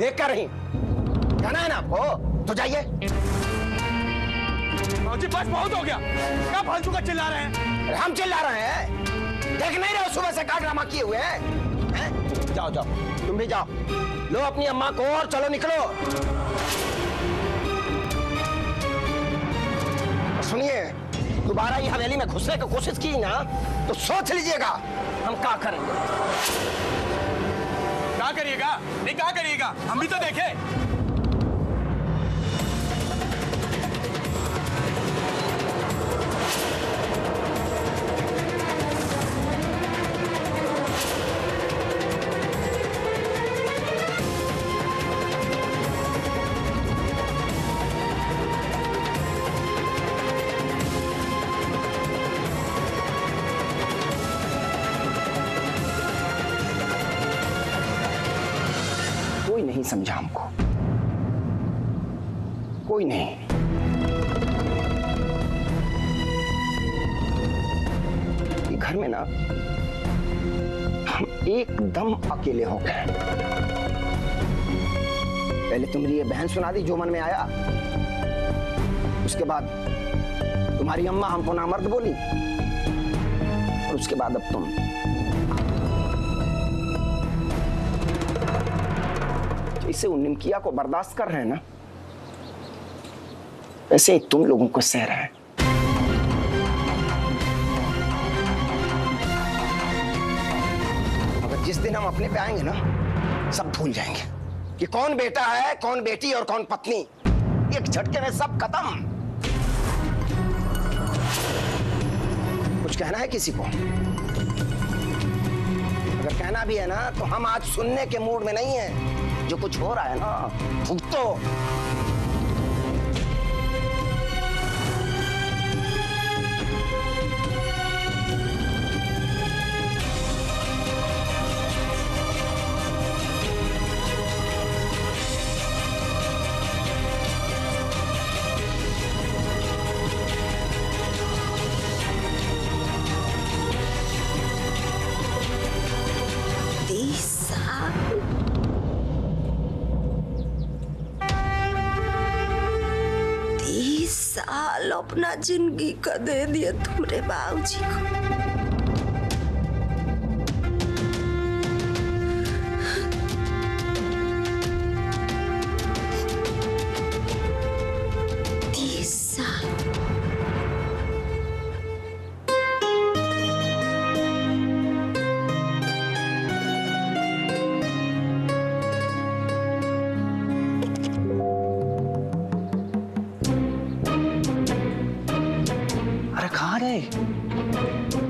देख कर रही, कहना है ना आपको तो जाइए। जी बस बहुत हो गया, क्या फालतू का चिल्ला रहे हैं? हम चिल्ला रहे हैं, देख नहीं रहे सुबह से का ड्रामा किए हुए हैं? जाओ जाओ, तुम भी जाओ, लो अपनी अम्मा को और चलो निकलो। सुनिए, दोबारा ये हवेली में घुसने की कोशिश की ना तो सोच लीजिएगा हम क्या करेंगे। क्या करिएगा? नहीं क्या करिएगा, हम भी तो देखें। कोई नहीं समझा हमको, कोई नहीं। ये घर में ना हम एकदम अकेले हो गए। पहले तुम्हारी ये बहन सुना दी जो मन में आया, उसके बाद तुम्हारी अम्मा हमको नामर्द बोली, और उसके बाद अब तुम। इसे उन निमकिया को बर्दाश्त कर रहे हैं ना, वैसे ही तुम लोगों को सह रहे हैं। अगर जिस दिन हम अपने पे आएंगे ना, सब भूल जाएंगे कि कौन बेटा है, कौन बेटी और कौन पत्नी। एक झटके में सब खत्म। कुछ कहना है किसी को? अगर कहना भी है ना तो हम आज सुनने के मूड में नहीं है। जो कुछ हो रहा है ना, भुगतो। साल अपना जिंदगी का दे दिया तुम्हारे बाबूजी को।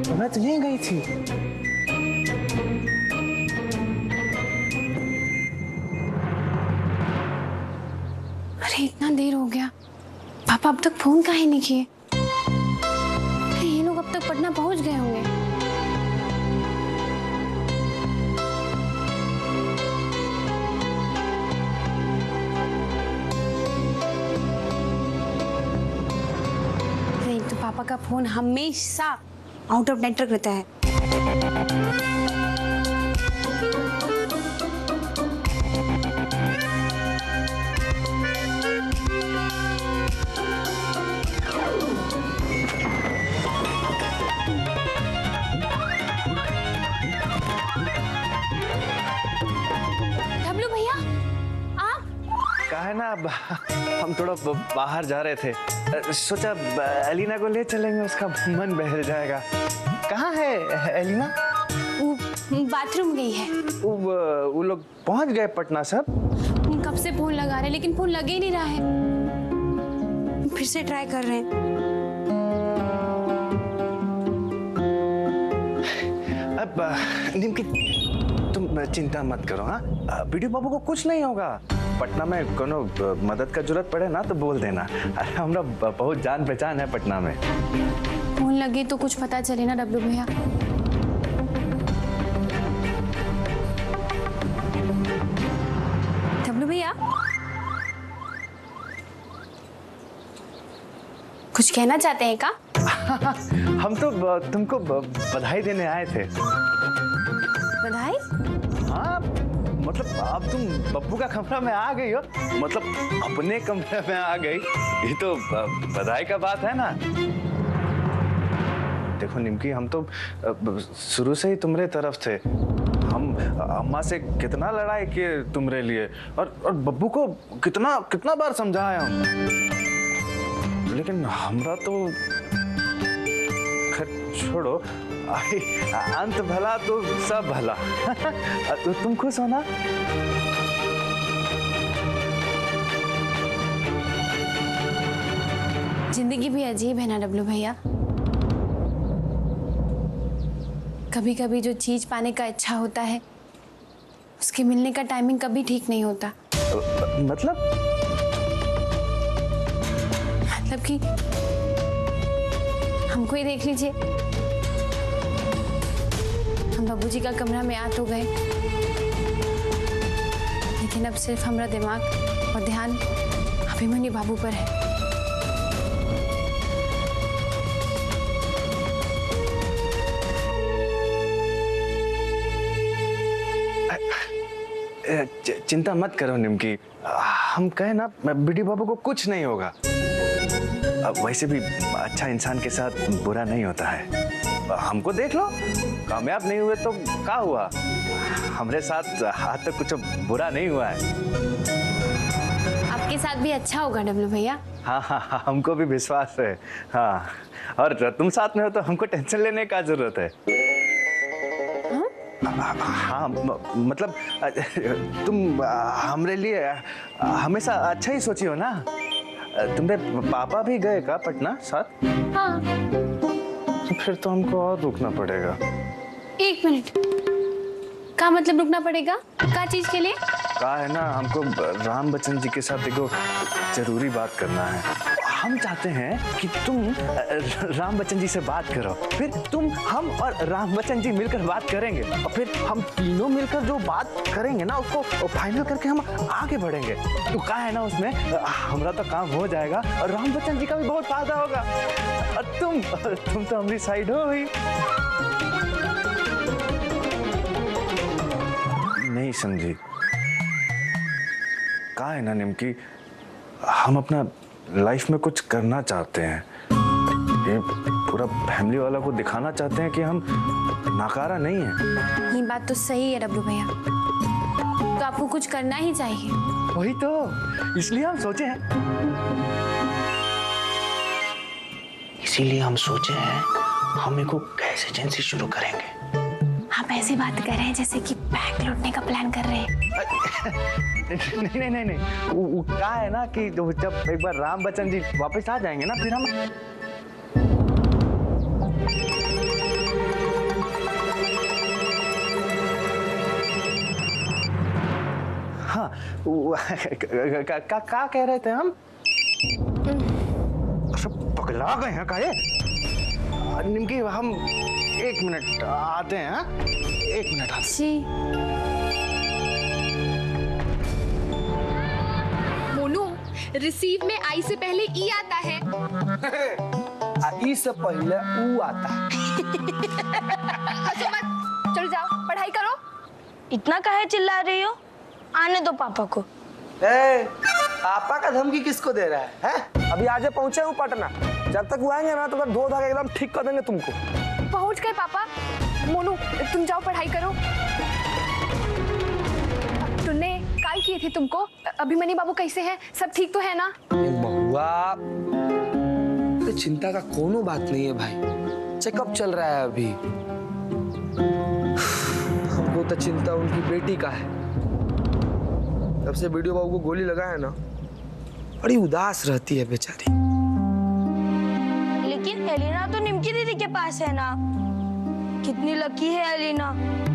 मैं तो नहीं गई थी। अरे इतना देर हो गया, पापा अब तक फोन काहे नहीं किए? ये लोग अब तक पटना पहुंच गए होंगे। नहीं तो पापा का फोन हमेशा आउट ऑफ नेटवर्क रहता है। डब्लू भैया, आप? कहा है ना, हम थोड़ा बाहर जा रहे थे, सोचा एलिना को ले चलेंगे, उसका मन बहल जाएगा। कहाँ है एलिना? वो बाथरूम गई है। वो लोग पहुंच गए पटना सब? कब से फोन लगा रहे लेकिन फोन लगे ही नहीं रहा है। फिर से ट्राई कर रहे हैं। अब निमकी तुम चिंता मत करो। हाँ, वीडियो बाबू को कुछ नहीं होगा। पटना में कोनो मदद का जरूरत पड़े ना तो बोल देना। हमरा बहुत जान पहचान है पटना में। फोन लगे तो कुछ पता चले ना डब्लू भैया। डब्लू भैया, कुछ कहना चाहते हैं क्या? हम तो तुमको बधाई देने आए थे। बधाई? हाँ, मतलब अब तुम बब्बू का कमरा में आ गई हो, मतलब अपने कमरे में आ गई, ये तो बधाई का बात है ना। देखो निमकी, हम तो शुरू से ही तुम्हारे तरफ थे। हम अम्मा से कितना लड़ाई किए तुम्हारे लिए, और बब्बू को कितना कितना बार समझाया हम, लेकिन हमरा तो छोड़ो, अंत भला तो सब भला। तो तुम खुश हो ना? जिंदगी भी अजीब है ना डब्लू भैया। कभी कभी जो चीज पाने का इच्छा होता है, उसके मिलने का टाइमिंग कभी ठीक नहीं होता। मतलब कि हमको ही देख लीजिए, हम बाबूजी का कमरा में आ तो गए, लेकिन अब सिर्फ हमारा दिमाग और ध्यान अभिमन्यु बाबू पर है। चिंता मत करो निमकी, हम कहे ना बिडी बाबू को कुछ नहीं होगा। वैसे भी अच्छा इंसान के साथ बुरा नहीं होता है। हमको देख लो, कामयाब नहीं हुए तो क्या हुआ, हमारे साथ आज तक कुछ बुरा नहीं हुआ है। आपके साथ भी अच्छा होगा डब्लू भैया। हाँ हाँ हाँ, हमको भी विश्वास है। हाँ, और तुम साथ में हो तो हमको टेंशन लेने का जरूरत है। हाँ मतलब तुम हमारे लिए हमेशा अच्छा ही सोची हो ना। तुम्हारे पापा भी गए का पटना साथ? हाँ। तो फिर तो हमको और रुकना पड़ेगा। एक मिनट, क्या मतलब रुकना पड़ेगा? क्या चीज के लिए? कहा है ना, हमको राम बच्चन जी के साथ देखो जरूरी बात करना है। हम चाहते हैं कि तुम राम बच्चन जी से बात करो, फिर तुम, हम और राम बच्चन जी मिलकर बात करेंगे, और फिर हम तीनों मिलकर जो बात करेंगे ना उसको फाइनल करके हम आगे बढ़ेंगे। तो कहा है ना, उसमें हमारा तो काम हो जाएगा और राम बच्चन जी का भी बहुत फायदा होगा, और तुम तो हमारी साइड हो ही। नहीं समझी? कहा है ना निमकी, हम अपना लाइफ में कुछ करना चाहते हैं, ये पूरा फैमिली वाला को दिखाना चाहते हैं कि हम नाकारा नहीं है। ये बात तो सही है डब्लू भैया, तो आपको कुछ करना ही चाहिए। वही तो, इसलिए हम सोचे हैं। इसीलिए हम सोचे हैं हम एक गैस एजेंसी शुरू करेंगे। आप ऐसी बात कर रहे हैं जैसे कि बैंक लूटने का प्लान कर रहे हैं। नहीं, वो कहा है ना कि जब एक बार राम बच्चन जी वापस आ जाएंगे ना, फिर हम हाँ, क्या कह रहे थे हम? सब पगला गए हैं का ये? निमकी, हम 1 मिनट आते हैं। 1 मिनट आते जी। मोनू, रिसीव में आई से पहले ई आता है। ई से पहले ऊ आता है। हंसो मत, चलो जाओ पढ़ाई करो। इतना काहे चिल्ला रही हो? आने दो पापा को। पापा का धमकी किसको दे रहा है? अभी आज पहुंचे हूँ पटना, जब तक वो आएंगे ना तो धो धागा एकदम ठीक कर देंगे तुमको। पहुंच गए पापा। मोनू, तुम जाओ पढ़ाई करो। तुमने काय किए थे तुमको? अभिमन्यु बाबू कैसे हैं? सब ठीक तो है ना? बहुआ, चिंता का कोनो बात नहीं है भाई, चेकअप चल रहा है अभी। हमको तो चिंता उनकी बेटी का है। जब से वीडियो बाबू को गोली लगा है ना, बड़ी उदास रहती है बेचारी। लेकिन एलिना तो निमकी दीदी के पास है ना। कितनी लकी है एलिना,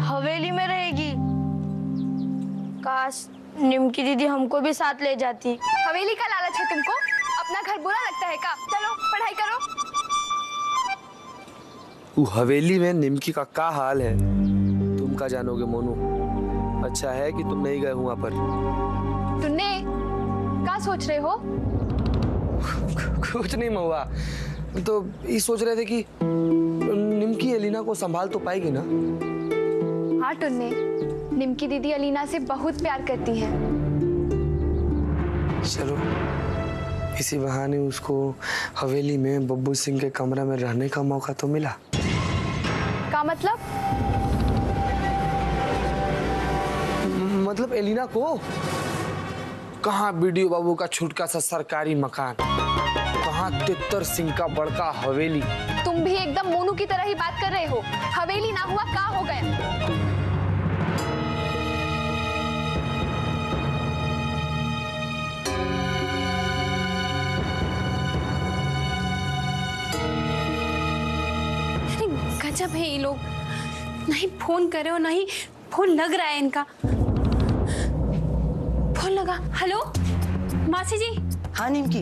हवेली में रहेगी। काश निमकी दीदी हमको भी साथ ले जाती। हवेली का लालच है तुमको? अपना घर बुरा लगता है का? चलो पढ़ाई करो। वो हवेली में निमकी का क्या हाल है तुम का जानोगे मोनू। अच्छा है कि तुम नहीं गए वहां पर। तुमने क्या सोच रहे हो? कुछ नहीं महुआ, तो ये सोच रहे थे कि निमकी एलिना को संभाल तो पाएगी ना। हाँ टुन्ने, निमकी दीदी अलीना से बहुत प्यार करती हैं। चलो इसी बहाने उसको हवेली में बब्बू सिंह के कमरे में रहने का मौका तो मिला। का मतलब? मतलब एलिना को कहाँ बीडीओ बाबू का छुटका सा सरकारी मकान, कहाँ तितर सिंह का बड़का हवेली। तुम भी एकदम मोनू की तरह ही बात कर रहे हो। हवेली ना हुआ का हो गया? गजब है ये लोग, नहीं फोन करे और नहीं फोन लग रहा है इनका। फोन लगा। हेलो मासी जी। हाँ निमकी,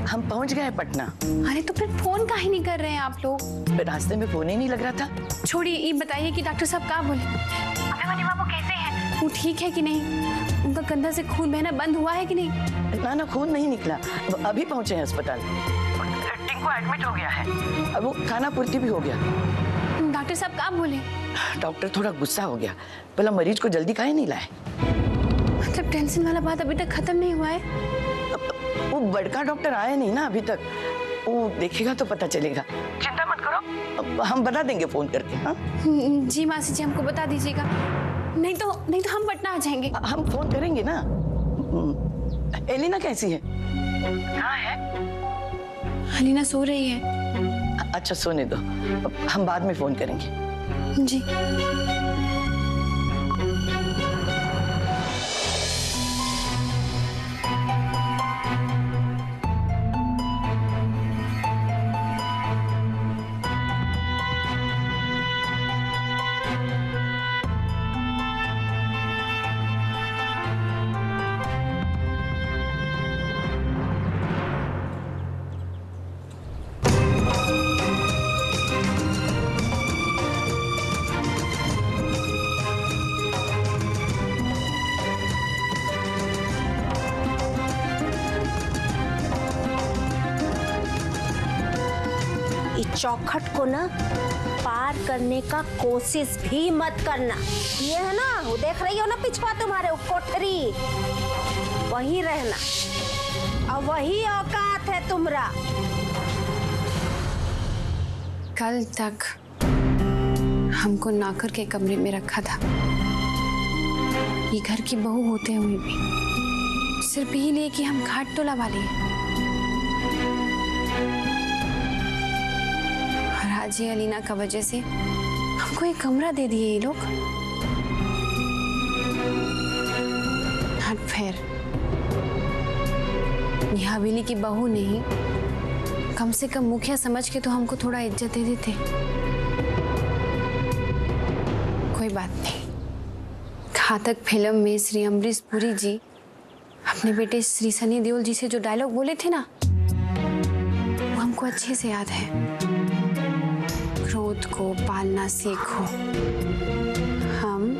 हम पहुंच गए पटना। अरे तो फिर फोन काहे नहीं कर रहे हैं आप लोग? रास्ते में फोन ही नहीं लग रहा था। छोड़िए, ये बताइए कि डॉक्टर साहब क्या बोले? अभिमन्यु बाबू कैसे हैं? वो ठीक है कि नहीं? उनका कंधा से खून बहना बंद हुआ है कि नहीं? ना खून नहीं निकला, अभी पहुंचे हैं अस्पताल। टिंकू एडमिट हो गया है, अब वो खाना पूर्ति भी हो गया। डॉक्टर साहब क्या बोले? डॉक्टर थोड़ा गुस्सा हो गया, पहला मरीज को जल्दी काहे नहीं लाए। मतलब टेंशन वाला बात अभी तक खत्म नहीं हुआ है? वो बड़का डॉक्टर आया नहीं ना अभी तक, वो देखेगा तो पता चलेगा। चिंता मत करो, हम बता देंगे फोन करके। हाँ जी मासी जी, हमको बता दीजिएगा, नहीं तो हम पटना आ जाएंगे। हम फोन करेंगे ना। एलिना कैसी है? हाँ है। अलीना सो रही है। अच्छा सोने दो, हम बाद में फोन करेंगे। जी। चौखट को ना पार करने का कोशिश भी मत करना। ये है ना, वो देख रही हो ना पिछवा तुम्हारे कोठरी, वहीं रहना और वही औकात है तुम्हारा। कल तक हमको नौकर के कमरे में रखा था, ये घर की बहू होते हुए भी, सिर्फ यही लिए कि हम घाट टोला वाले हैं। आज ये अलीना का वजह से हमको एक कमरा दे दिए ये लोग। हट फेर, ये हवेली की बहू नहीं, कम से कम मुखिया समझ के तो हमको थोड़ा इज्जत दे देते। कोई बात नहीं, घातक फिल्म में श्री अमरीश पुरी जी अपने बेटे श्री सनी देओल जी से जो डायलॉग बोले थे ना, वो हमको अच्छे से याद है। क्रोध को पालना सीखो, हम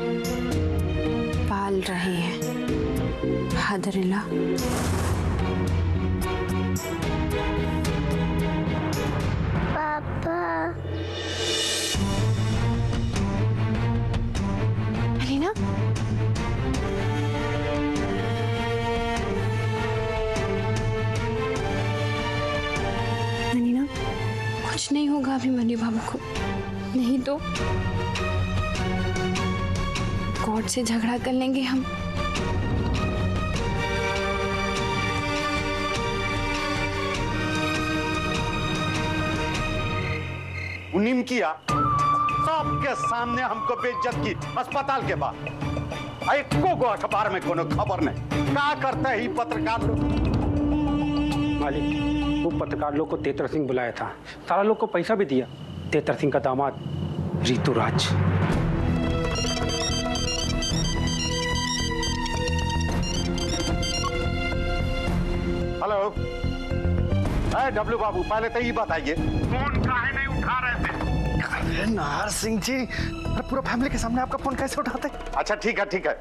पाल रहे हैं। हादरिला। पापा। अलीना, अलीना, कुछ नहीं होगा अभिमन्यु बाबू को, नहीं तो कोर्ट से झगड़ा कर लेंगे हम। निमकिया सबके सामने हमको बेइज्जत की अस्पताल के बाहर। एको गो अखबार में कोनो खबर नहीं। क्या करता है ये पत्रकार लोग? मालिक, वो पत्रकार लोग को तेतर सिंह बुलाया था, सारा लोग को पैसा भी दिया। तेतर सिंह का दामाद ऋतुराज। हेलो, डब्लू बाबू, पहले तो ये बताइए फोन काहे नहीं उठा रहे थे? अरे नाहर सिंह जी, पूरा फैमिली के सामने आपका फोन कैसे उठाते? अच्छा ठीक है,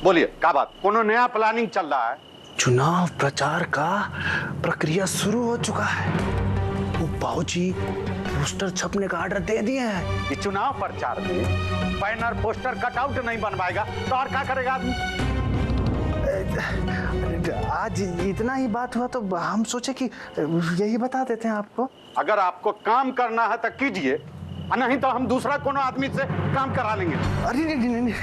बोलिए क्या बात? कोनो नया प्लानिंग चल रहा है? चुनाव प्रचार का प्रक्रिया शुरू हो चुका है। वो बाबूजी पोस्टर छपने का ऑर्डर दे दिए हैं। ये चुनाव प्रचार में बैनर पोस्टर कटआउट नहीं बनवाएगा तो और क्या करेगा आदमी? आज इतना ही बात हुआ तो हम सोचे कि यही बता देते हैं आपको। अगर आपको काम करना है तो कीजिए, नहीं तो हम दूसरा कोनो आदमी से काम करा लेंगे। अरे नहीं,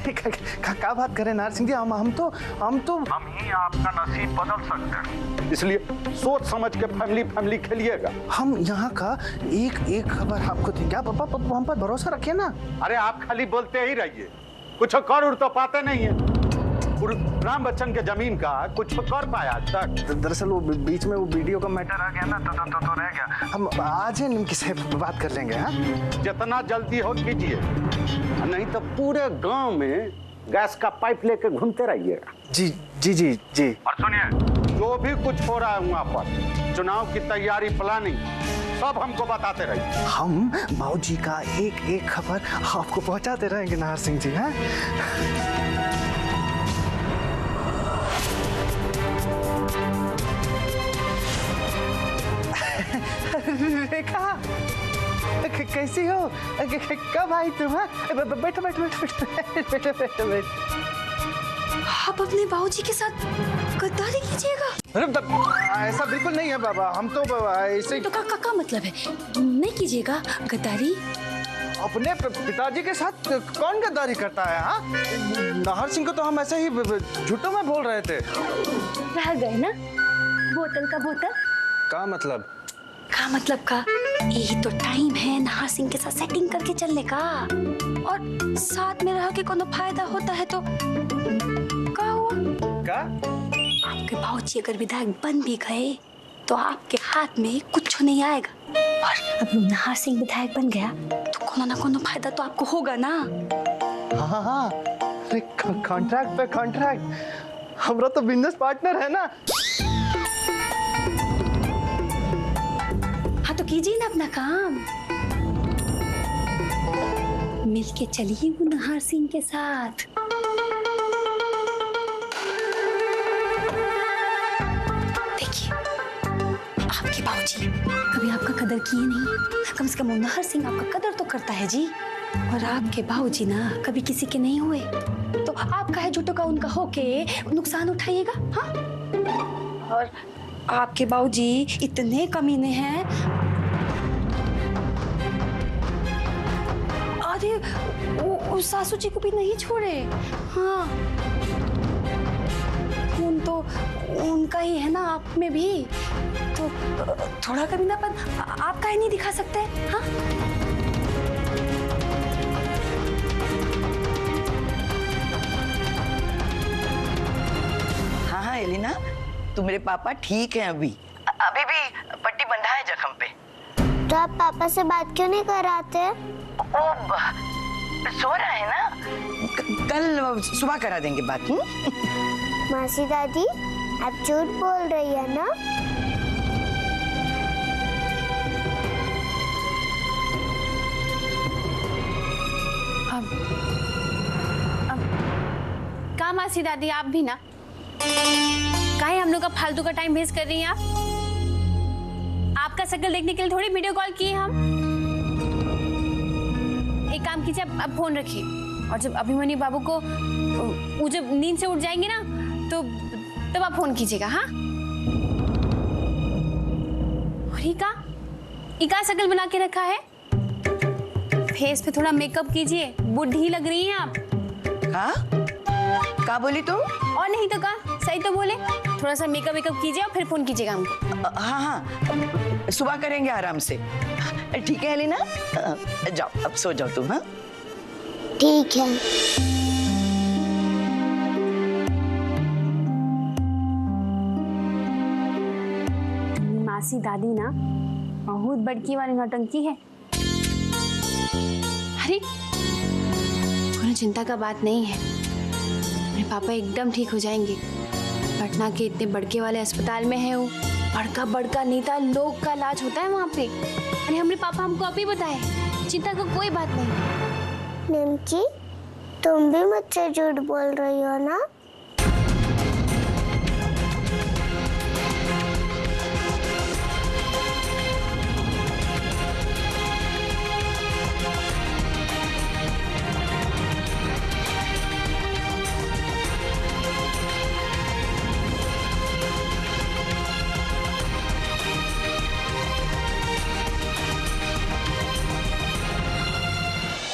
क्या बात करें नार सिंह जी, हम तो हम ही आपका नसीब बदल सकते हैं, इसलिए सोच समझ के फैमिली खेलिएगा। हम यहाँ का एक खबर आपको देंगे, आप हम पर भरोसा रखिए ना। अरे आप खाली बोलते ही रहिए, कुछ कर उड़ तो पाते नहीं है। राम बच्चन के जमीन का कुछ कर पाया आज तक? दरअसल वो बीच में वो वीडियो का मैटर आ गया ना, तो रह गया। हम आज ही निमकी से बात कर लेंगे। हाँ, जितना जल्दी हो कीजिए, नहीं तो पूरे गांव में गैस का पाइप लेके घूमते रहिएगा। जी जी जी जी। और सुनिए, जो भी कुछ हो रहा है वहाँ पर, चुनाव की तैयारी, प्लानिंग, सब हमको बताते रहिए। हम बाबूजी का एक खबर आपको पहुँचाते रहेंगे नार सिंह जी। हैं? रेखा, कैसी हो? कब आई तुम? बैठो। आप अपने बाबूजी के साथ गद्दारी कीजिएगा? अरे ऐसा बिल्कुल नहीं है बाबा, हम तो ऐसे तो का मतलब है नहीं कीजिएगा गद्दारी? अपने पिताजी के साथ कौन गद्दारी करता है? हाँ, नाहर सिंह को तो हम ऐसे ही झूठों में बोल रहे थे। रह गए ना बोतल का बोतल। का मतलब? का यही तो टाइम है नाहर सिंह के साथ सेटिंग करके चलने का, और साथ में रह के कोनो फायदा होता है तो क्या हुआ? का? आपके बाबूजी अगर विधायक बन भी गए तो आपके हाथ में कुछ नहीं आएगा, और अब नाहर सिंह विधायक बन गया तो कोनो ना कोनो फायदा तो आपको होगा ना। हाँ, अरे कॉन्ट्रैक्ट पे कॉन्ट्रैक्ट, हमरा तो बिजनेस पार्टनर है ना। हाँ तो कीजिए ना अपना काम, मिलके चलिए वो नाहर सिंह के साथ। देखिए, आपके बाबूजी कभी आपका कदर किए नहीं, कम से कम नाहर सिंह आपका कदर तो करता है जी। और आपके बाबूजी ना कभी किसी के नहीं हुए, तो आप काहे झूठों का उनका होके नुकसान उठाइएगा? हाँ, और आपके बाबूजी इतने कमीने हैं, अरे वो सासू जी को भी नहीं छोड़े। हाँ, खून तो उनका ही है ना आप में भी, तो थोड़ा कमीनापन आप काहे नहीं दिखा सकते? हाँ, हाँ एलिना, तो मेरे पापा ठीक हैं, अभी भी पट्टी बंधा है जख्म पे। तो आप पापा से बात क्यों नहीं कराते? सो रहा है ना, कल सुबह करा देंगे बात। मासी दादी, आप झूठ बोल रही है ना? का मासी दादी, आप भी ना काहे हम लोग का फालतू का टाइम वेस्ट कर रही हैं आप? आपका शक्ल देखने के लिए थोड़ी वीडियो कॉल की हम। एक काम कीजिए, अब फोन रखिए, और जब अभिमन्यु बाबू को वो जब नींद से उठ जाएंगे ना तो तब आप फोन कीजिएगा। हाँ, और इका शक्ल बना के रखा है, फेस पे थोड़ा मेकअप कीजिए, बुढ़ी लग रही हैं आप। हाँ, क्या बोली तुम? और नहीं तो का सही तो बोले, थोड़ा सा मेकअप कीजिए और फिर फोन कीजिएगा हमको। हाँ, सुबह करेंगे आराम से। ठीक है एलिना, जाओ अब सो जाओ तुम। हाँ, ठीक है। मासी दादी ना बहुत बड़की वाली नौटंकी है। अरे कोई चिंता का बात नहीं है, मेरे पापा एकदम ठीक हो जाएंगे। पटना के इतने बड़के वाले अस्पताल में है, वो बड़का नेता लोग का इलाज होता है वहाँ पे। अरे हमारे पापा हमको अभी बताए, चिंता का कोई बात नहीं। निमकी, तुम भी मुझसे झूठ बोल रही हो ना?